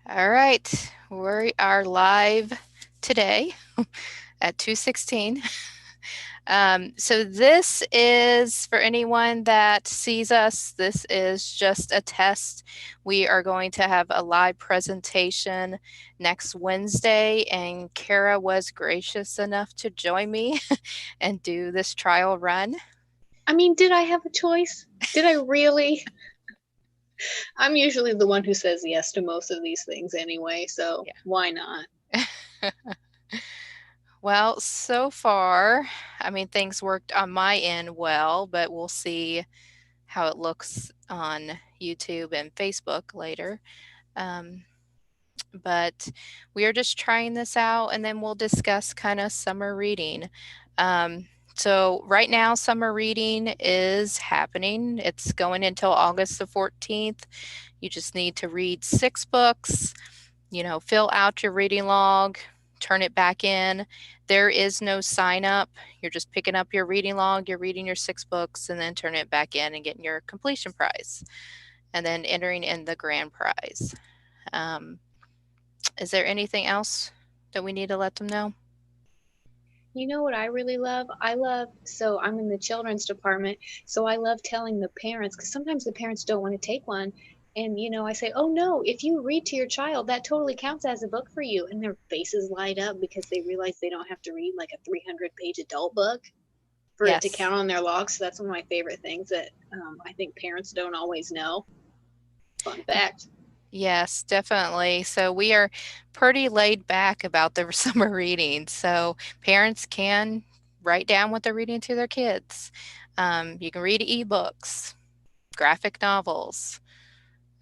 All right, we are live today at 2:16. So this is for anyone that sees us. This is just a test. We are going to have a live presentation next Wednesday, and Cara was gracious enough to join me and do this trial run. I mean, did I have a choice? Did I really? I'm usually the one who says yes to most of these things anyway, so why not? Yeah. Well, so far, I mean, things worked on my end well, but we'll see how it looks on YouTube and Facebook later. Um, but we are just trying this out and then we'll discuss kind of summer reading. So, right now, summer reading is happening. It's going until August the 14th. You just need to read 6 books, fill out your reading log, turn it back in. There is no sign up. You're just picking up your reading log, you're reading your 6 books, and then turn it back in and getting your completion prize, and then entering in the grand prize. Um, is there anything else that we need to let them know? You know what I really love? So I'm in the children's department, so I love telling the parents, because sometimes the parents don't want to take one. And, I say, oh no, if you read to your child, that totally counts as a book for you. And their faces light up because they realize they don't have to read like a 300-page adult book for it to Yes. count on their log. So that's one of my favorite things that I think parents don't always know. Fun fact. Yes, definitely. So we are pretty laid back about the summer reading. So parents can write down what they're reading to their kids. You can read ebooks, graphic novels.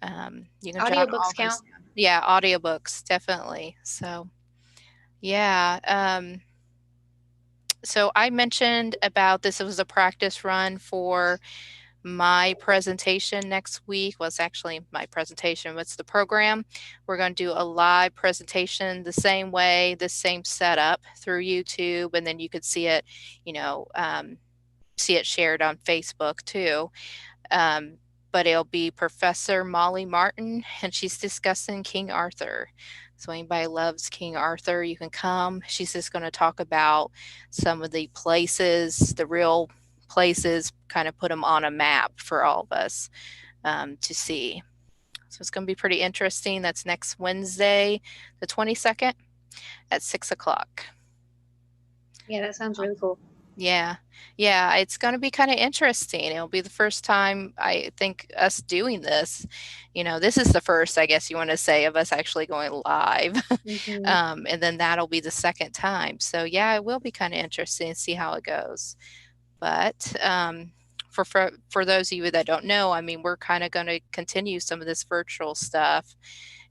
You can jot all Audiobooks those count. down. Yeah, audiobooks, definitely. So, yeah. So I mentioned about this. It was a practice run for my presentation next week. Was actually my presentation. What's the program? We're going to do a live presentation the same way, the same setup through YouTube, and then you could see it, you know, um, see it shared on Facebook too. Um, but it'll be Professor Molly Martin, and she's discussing King Arthur. So anybody loves King Arthur, you can come. She's just going to talk about some of the places, the real places, kind of put them on a map for all of us to see. So it's going to be pretty interesting. That's next Wednesday, the 22nd at 6 o'clock. Yeah, that sounds really cool. Yeah. Yeah, it's gonna be kinda interesting. It'll be the first time, I think, us doing this. This is the first, I guess you wanna say, of us actually going live. Hmm. And then that'll be the second time. So, yeah, it will be kinda interesting to see how it goes. But, for those of you that don't know, I mean, we're kinda gonna continue some of this virtual stuff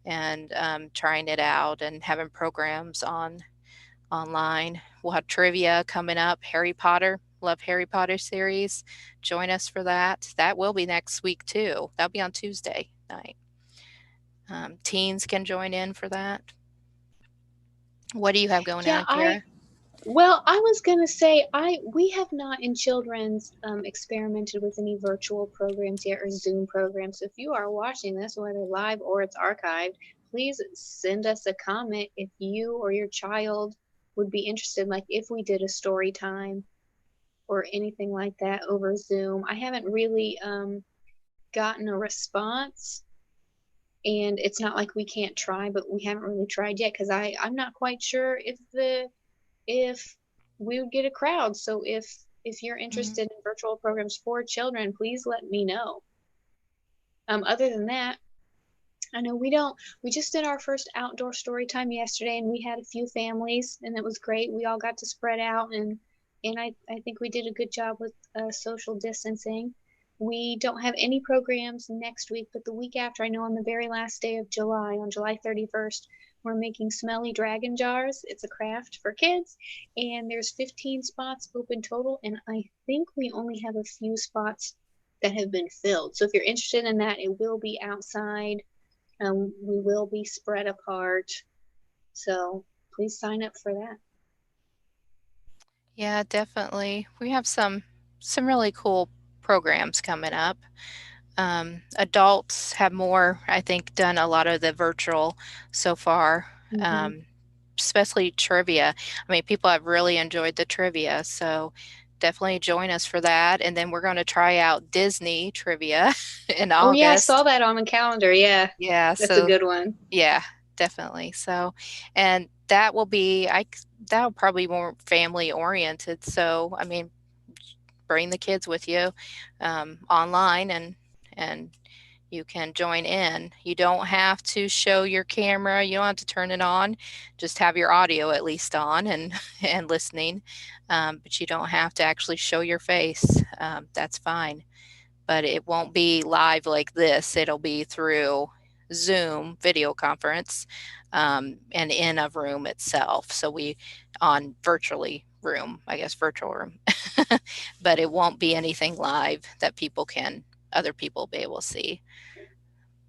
and, trying it out and having programs online. We'll have trivia coming up. Harry Potter, love Harry Potter series. Join us for that. That will be next week too. That'll be on Tuesday night. Teens can join in for that. What do you have going Yeah, on, Kara? I was gonna say we have not in children's experimented with any virtual programs yet or Zoom programs. So if you are watching this, whether live or it's archived, please send us a comment if you or your child would be interested. Like if we did a story time or anything like that over Zoom. I haven't really gotten a response, and it's not like we can't try, but we haven't really tried yet because I'm not quite sure if we would get a crowd. So if you're Mhm. interested in virtual programs for children, please let me know. Other than that, I know we just did our first outdoor story time yesterday, and we had a few families, and it was great. We all got to spread out, and I think we did a good job with social distancing. We don't have any programs next week, but the week after, I know on the very last day of July, on July 31st, we're making smelly dragon jars. It's a craft for kids, and there's 15 spots open total, and I think we only have a few spots that have been filled. So if you're interested in that, it will be outside. We will be spread apart. So please sign up for that. Yeah, definitely. We have some really cool programs coming up. Adults have more, I think, done a lot of the virtual so far, Hmm. um, especially trivia. I mean, people have really enjoyed the trivia, so definitely join us for that. And then we're going to try out Disney trivia in Oh yeah, I saw August. that on the calendar. Yeah, Yeah, that's a so good one. yeah, definitely. So, and that will be, that'll probably more family oriented. So, I mean, bring the kids with you online, and you can join in. You don't have to show your camera. You don't have to turn it on. Just have your audio at least on and and listening. But you don't have to actually show your face. That's fine, but it won't be live like this. It'll be through Zoom video conference, and in a room itself. So we on virtually room, I guess virtual room, but it won't be anything live that other people be able to see.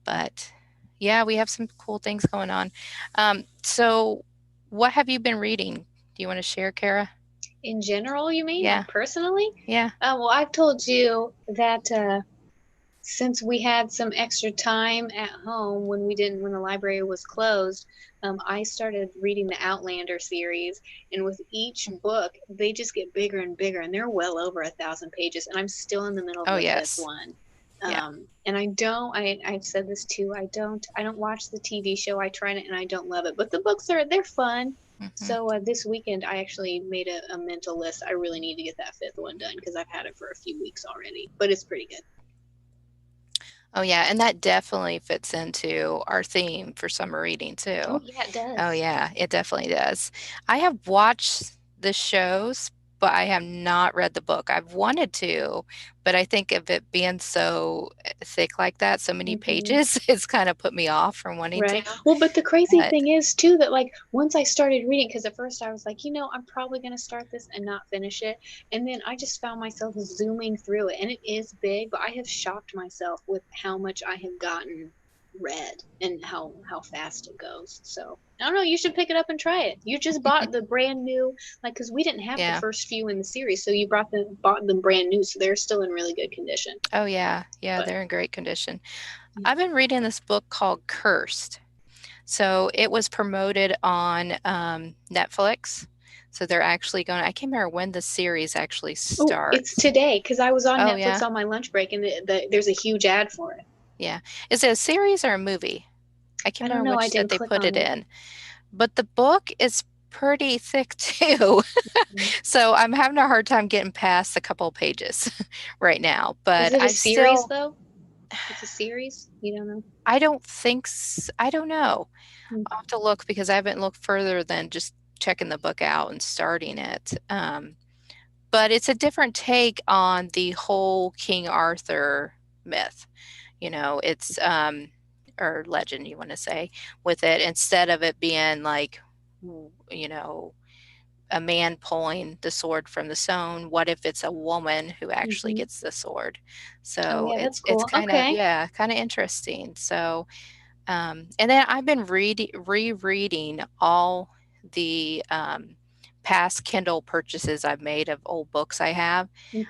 But yeah, we have some cool things going on. So what have you been reading? Do you want to share, Kara? In general, you mean, Yeah, like personally? yeah. Well, I've told you that since we had some extra time at home when the library was closed, I started reading the Outlander series, and with each book, they just get bigger and bigger, and they're well over 1,000 pages, and I'm still in the middle of Oh, the fifth yes. one. Yeah. And I've said this too. I don't watch the TV show. I try it, and I don't love it, but the books they're fun. Hmm. So this weekend, I actually made a mental list. I really need to get that fifth one done because I've had it for a few weeks already, but it's pretty good. Oh, yeah, and that definitely fits into our theme for summer reading Oh too. yeah, it Oh, does. yeah, it definitely does. I have watched the shows, but I have not read the book. I've wanted to, but I think of it being so thick like that, so many Hmm. pages, it's kind of put me off from wanting to. Right. Well, but the crazy But thing is too that like once I started reading, because at first I was like, I'm probably gonna start this and not finish it, and then I just found myself zooming through it, and it is big, but I have shocked myself with how much I have gotten read and how fast it goes. So I don't know. You should pick it up and try it. You just bought the brand new, like, because we didn't have the yeah. first few in the series, so you bought them brand new, so they're still in really good condition. Oh, yeah. Yeah, But they're in great condition. yeah. I've been reading this book called Cursed. So it was promoted on Netflix. So they're actually going, I can't remember when the series actually Oh, it's starts. today because I was on Oh, Netflix yeah. on my lunch break and there's a huge ad for it. Yeah. Is it a series or a movie? I can't I don't remember know. I which that didn't they click put on it it. in. But the book is pretty thick too. Mm. So I'm having a hard time getting past a couple of pages right now. Is But it a I've series still, though? It's a series? You don't know? I don't know. Mm. I'll have to look because I haven't looked further than just checking the book out and starting it. But it's a different take on the whole King Arthur myth. It's or legend, you want to say, with it, instead of it being like, you know, a man pulling the sword from the stone. What if it's a woman who actually Hmm. gets the sword? Oh So yeah, that's it's cool. kind of, Okay. yeah, kind of interesting. So and then I've been rereading all the past Kindle purchases I've made of old books I have.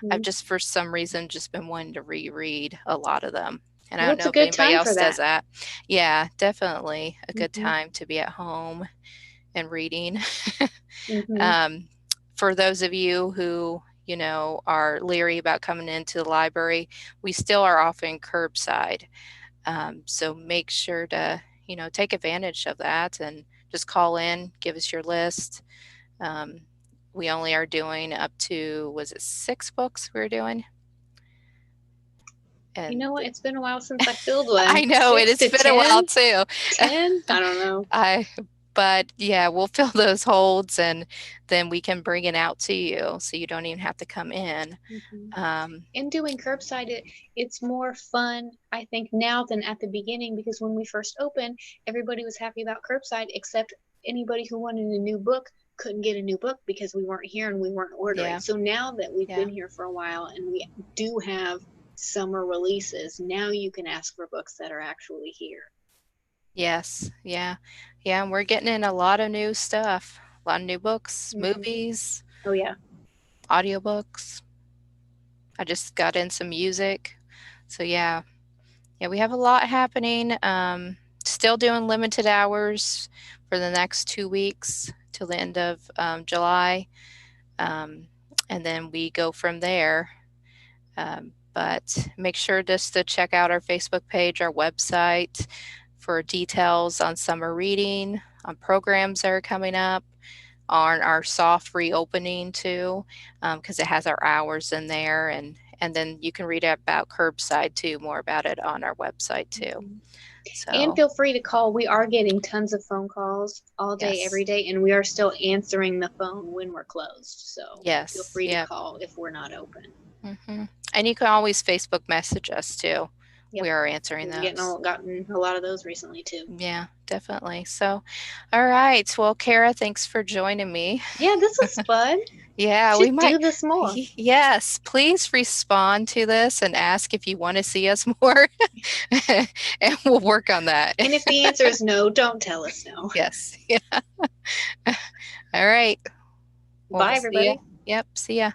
I've Hmm. just, for some reason, just been wanting to reread a lot of them. And I Well, don't it's know a if good anybody time for else does that. that. Yeah, definitely a good Hmm. time to be at home and reading. Hmm. um, for those of you who, are leery about coming into the library, we still are offering curbside. So make sure to, take advantage of that and just call in, give us your list. Um, we only are doing up to, was it 6 books we were doing? You And know what? It's been a while since I filled one. I know it, Six it's to been a while 10? too. 10? I don't know. I, but yeah, we'll fill those holds and then we can bring it out to you so you don't even have to come in. Hmm. Um, And doing curbside, it's more fun, I think, now than at the beginning because when we first opened, everybody was happy about curbside except anybody who wanted a new book couldn't get a new book because we weren't here and we weren't ordering. yeah, So now that we've yeah. been here for a while and we do have summer releases, now you can ask for books that are actually here. Yes, yeah. Yeah, and we're getting in a lot of new stuff. A lot of new books, Hmm. movies, Oh, yeah. audiobooks. I just got in some music. So yeah. Yeah, we have a lot happening. Still doing limited hours for the next 2 weeks till the end of July. Um, and then we go from there. But make sure just to check out our Facebook page, our website for details on summer reading, on programs that are coming up, on our soft reopening too, because it has our hours in there, and then you can read about curbside too, more about it on our website too. Mhm. And So feel free to call. We are getting tons of phone calls all day, yes, every day, and we are still answering the phone when we're closed. So feel yes, free to yep. call if we're not open. And you can always Facebook message us too. Yep. We are answering We've getting those. gotten a lot of those recently too. Yeah, definitely. So, all right. Well, Cara, thanks for joining me. Yeah, this was fun. Yeah, we Should might. do this more. Yes, please respond to this and ask if you want to see us more, and we'll work on that. And if the answer is no, don't tell us no. Yes. Yeah. All right. Well, Bye, we'll see ya. everybody. Yep. See ya.